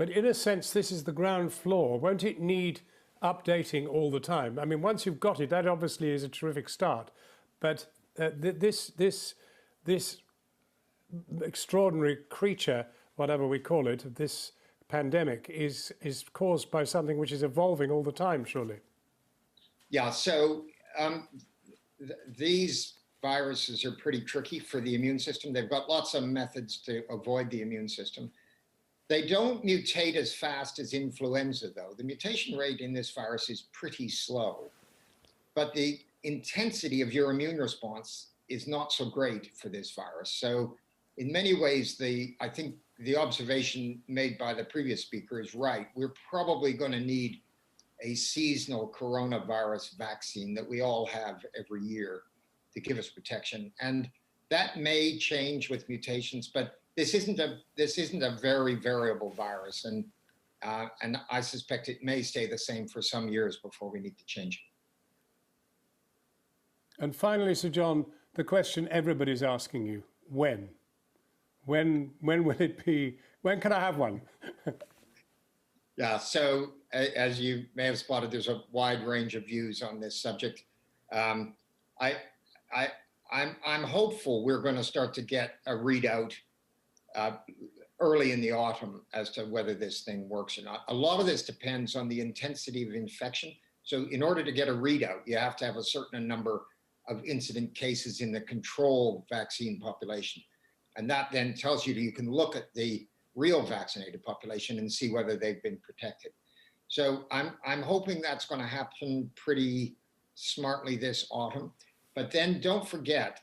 But in a sense, this is the ground floor. Won't it need updating all the time? I mean, once you've got it, that obviously is a terrific start. But this extraordinary creature, whatever we call it, this pandemic is caused by something which is evolving all the time, surely. Yeah, so these viruses are pretty tricky for the immune system. They've got lots of methods to avoid the immune system. They don't mutate as fast as influenza, though. The mutation rate in this virus is pretty slow, but the intensity of your immune response is not so great for this virus. So in many ways, I think the observation made by the previous speaker is right. We're probably going to need a seasonal coronavirus vaccine that we all have every year to give us protection. And that may change with mutations, but this isn't a very variable virus. And I suspect it may stay the same for some years before we need to change it. And finally, Sir John, the question everybody's asking you, when? When will it be? When can I have one? Yeah, so as you may have spotted, there's a wide range of views on this subject. I'm hopeful we're going to start to get a readout early in the autumn as to whether this thing works or not. A lot of this depends on the intensity of infection. So in order to get a readout, you have to have a certain number of incident cases in the control vaccine population. And that then tells you that you can look at the real vaccinated population and see whether they've been protected. So I'm hoping that's going to happen pretty smartly this autumn. But then don't forget,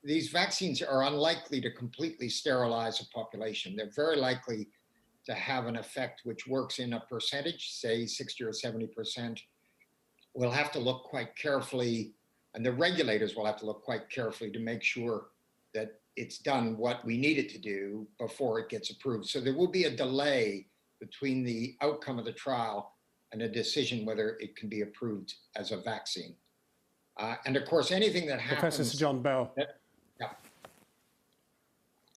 these vaccines are unlikely to completely sterilize a population. They're very likely to have an effect which works in a percentage, say 60 or 70%. We'll have to look quite carefully, and the regulators will have to look quite carefully to make sure that it's done what we need it to do before it gets approved. So there will be a delay between the outcome of the trial and a decision whether it can be approved as a vaccine. And of course, anything that happens— Professor Sir John Bell.